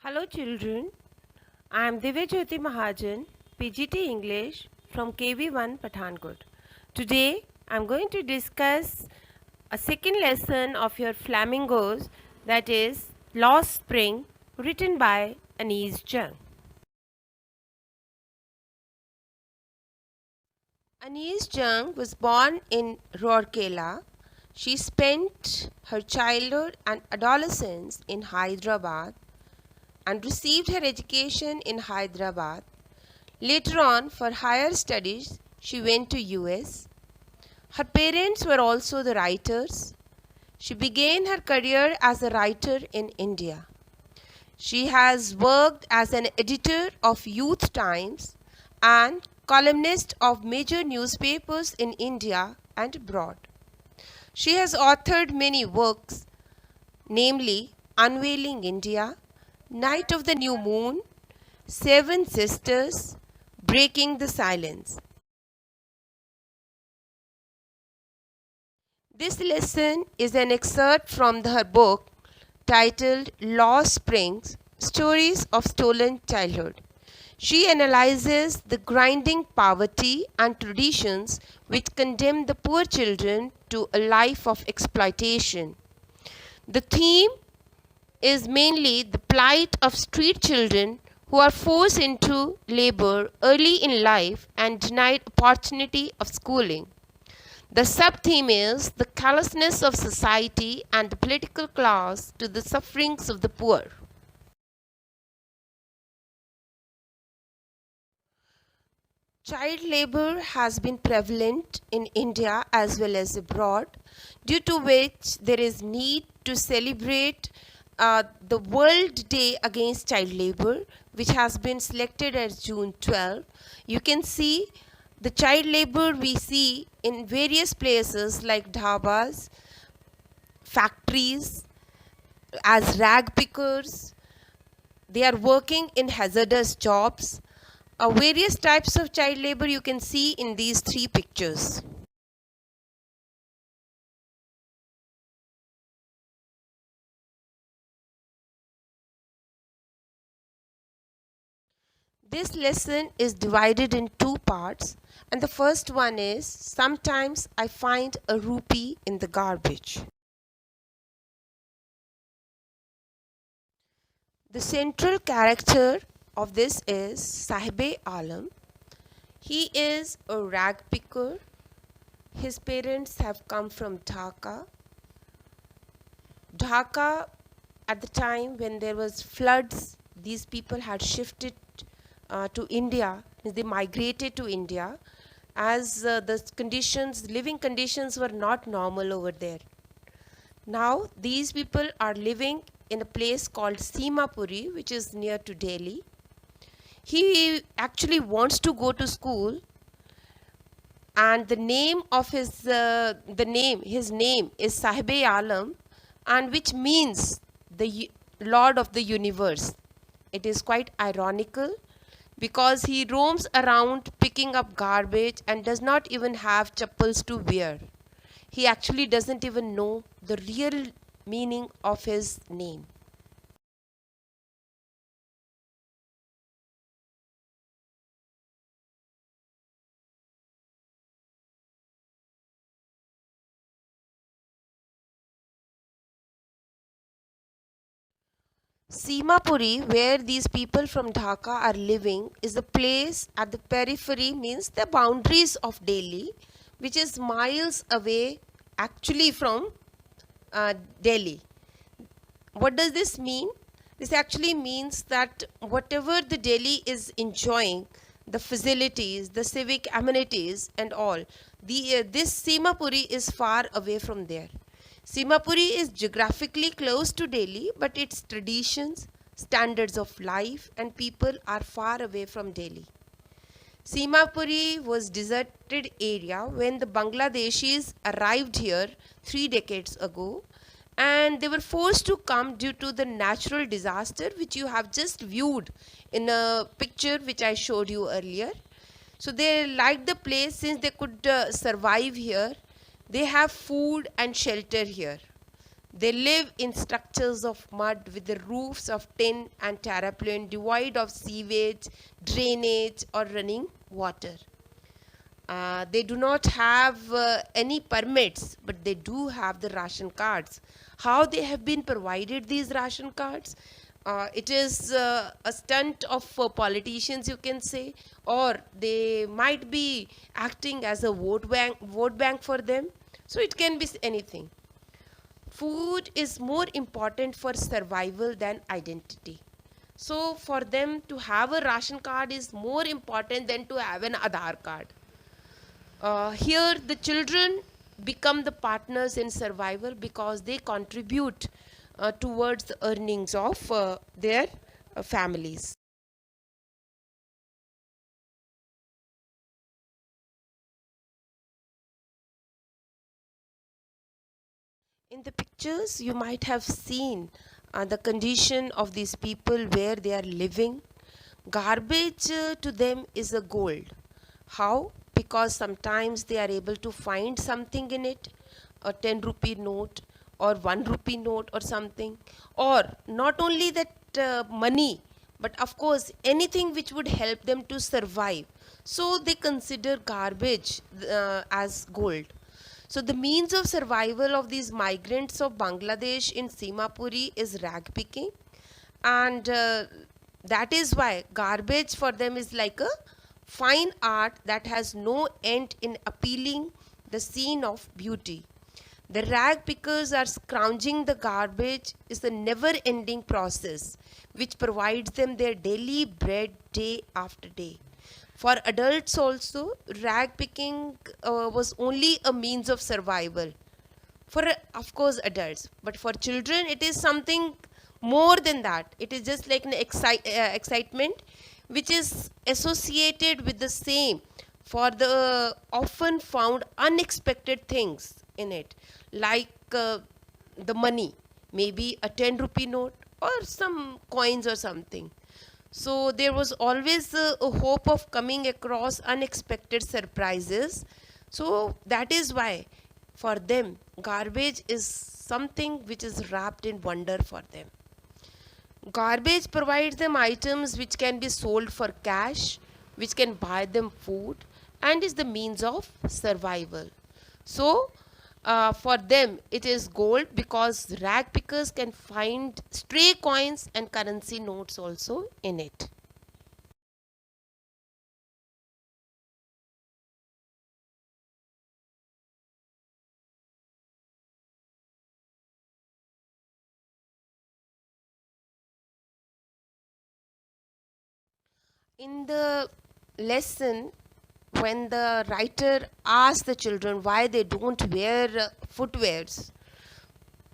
Hello children, I am Divyajyoti Mahajan, PGT English from KV1 Pathankot. Today I am going to discuss a second lesson of your flamingos, that is Lost Spring, written by Anise Jung. Anise Jung was born in Rourkela. She spent her childhood and adolescence in Hyderabad and received her education in Hyderabad. Later on, for higher studies, she went to US. Her parents were also the writers. She began her career as a writer in India. She has worked as an editor of Youth Times and columnist of major newspapers in India and abroad. She has authored many works, namely Unveiling India, Night of the New Moon, Seven Sisters, Breaking the Silence. This lesson is an excerpt from her book titled Lost Springs, Stories of Stolen Childhood. She analyzes the grinding poverty and traditions which condemn the poor children to a life of exploitation. The theme is mainly the plight of street children who are forced into labor early in life and denied opportunity of schooling. The sub-theme is the callousness of society and the political class to the sufferings of the poor. Child labor has been prevalent in India as well as abroad, due to which there is need to celebrate the World Day Against Child Labor, which has been selected as June 12. You can see the child labor we see in various places like dhabas, factories, as rag pickers. They are working in hazardous jobs. Various types of child labor you can see in these three pictures. This lesson is divided in two parts, and the first one is sometimes I find a rupee in the garbage. The central character of this is Sahib-e-Alam. He is a rag picker. His parents have come from Dhaka. Dhaka, at the time when there was floods, these people had shifted to India. They migrated to India as the living conditions were not normal over there. Now these people are living in a place called Simapuri, which is near to Delhi. He actually wants to go to school, and the name of his name is Sahib-e-Alam, and which means the Lord of the Universe. It is quite ironical because he roams around picking up garbage and does not even have chappals to wear. He actually doesn't even know the real meaning of his name. Simapuri, where these people from Dhaka are living, is a place at the periphery, means the boundaries of Delhi, which is miles away actually from Delhi. What does this mean? This actually means that whatever the Delhi is enjoying, the facilities, the civic amenities and all, this Simapuri is far away from there. Simapuri is geographically close to Delhi, but its traditions, standards of life and people are far away from Delhi. Simapuri was deserted area when the Bangladeshis arrived here 3 decades ago, and they were forced to come due to the natural disaster which you have just viewed in a picture which I showed you earlier. So they liked the place since they could survive here. They have food and shelter here. They live in structures of mud with the roofs of tin and terraplane, devoid of sewage, drainage, or running water. They do not have any permits, but they do have the ration cards. How they have been provided these ration cards? It is a stunt of politicians, you can say, or they might be acting as a vote bank for them. So it can be anything. Food is more important for survival than identity. So for them to have a ration card is more important than to have an Aadhaar card. Here the children become the partners in survival because they contribute towards the earnings of their families. In the pictures, you might have seen the condition of these people where they are living. Garbage to them is a gold. How? Because sometimes they are able to find something in it, a 10 rupee note or 1 rupee note or something, or not only that money, but of course anything which would help them to survive. So they consider garbage as gold. So the means of survival of these migrants of Bangladesh in Simapuri is rag picking, and that is why garbage for them is like a fine art that has no end in appealing the scene of beauty. The rag pickers are scrounging the garbage is a never ending process which provides them their daily bread day after day. For adults also, rag picking was only a means of survival. For, of course, adults. But for children, it is something more than that. It is just like an excitement which is associated with the same for the often found unexpected things in it, like the money, maybe a 10 rupee note or some coins or something. So there was always a hope of coming across unexpected surprises. So that is why for them garbage is something which is wrapped in wonder for them. Garbage provides them items which can be sold for cash, which can buy them food, and is the means of survival. So for them it is gold because rag pickers can find stray coins and currency notes also in it. In the lesson, when the writer asks the children why they don't wear footwears,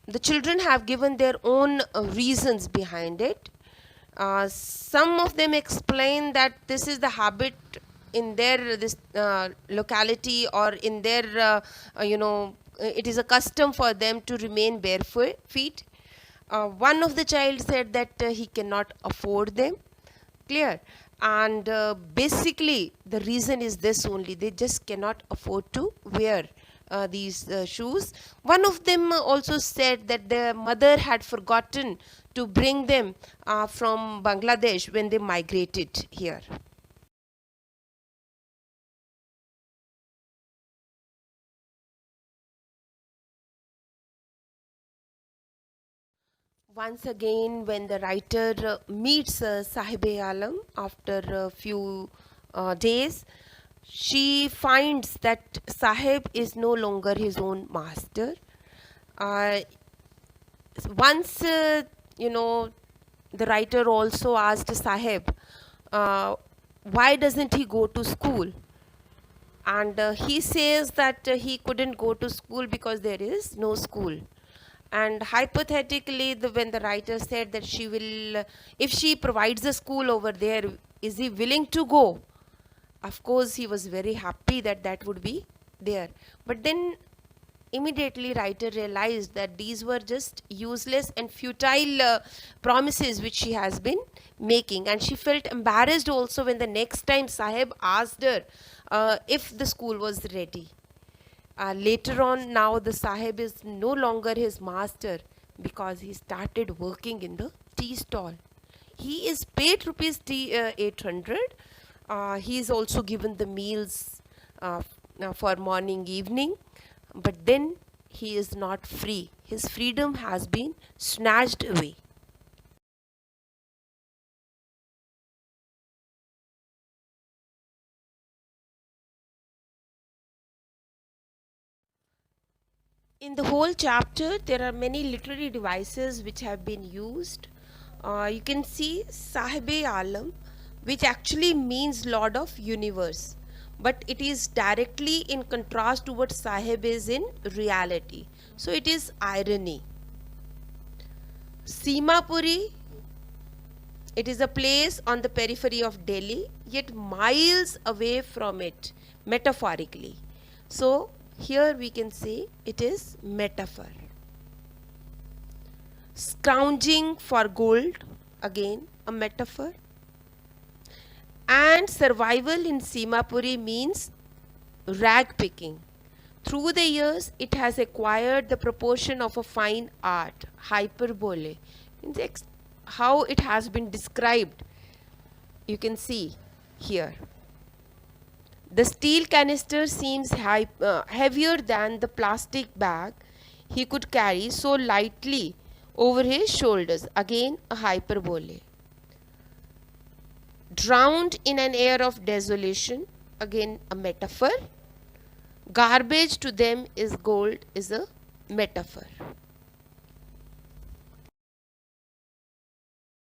the children have given their own reasons behind it. Some of them explain that this is the habit in their this locality, or in their it is a custom for them to remain barefoot feet. One of the child said that he cannot afford them. Clear. And basically the reason is this only: they just cannot afford to wear these shoes. One of them also said that their mother had forgotten to bring them from Bangladesh when they migrated here. Once again, when the writer meets Sahibe Alam after a few days, she finds that Sahib is no longer his own master. Uh, Once, the writer also asked Sahib, why doesn't he go to school? And he says that he couldn't go to school because there is no school. And hypothetically, when the writer said that she will, if she provides a school over there, is he willing to go? Of course, he was very happy that that would be there. But then immediately writer realized that these were just useless and futile promises which she has been making, and she felt embarrassed also when the next time Sahib asked her if the school was ready. Later on, now the Sahib is no longer his master. because he started working in the tea stall. He is paid rupees 800. He is also given the meals for morning, evening, but then he is not free. His freedom has been snatched away. In the whole chapter, there are many literary devices which have been used. You can see Sahib-e-Alam, which actually means Lord of Universe, but it is directly in contrast to what Sahib is in reality. So it is irony. Simapuri, it is a place on the periphery of Delhi, yet miles away from it, metaphorically. So here we can say it is metaphor. Scrounging for gold, again a metaphor. And survival in Simapuri means rag picking. Through the years, it has acquired the proportion of a fine art, hyperbole. How it has been described, you can see here. The steel canister seems heavier than the plastic bag he could carry so lightly over his shoulders. Again, a hyperbole. Drowned in an air of desolation. Again, a metaphor. Garbage to them is gold is a metaphor.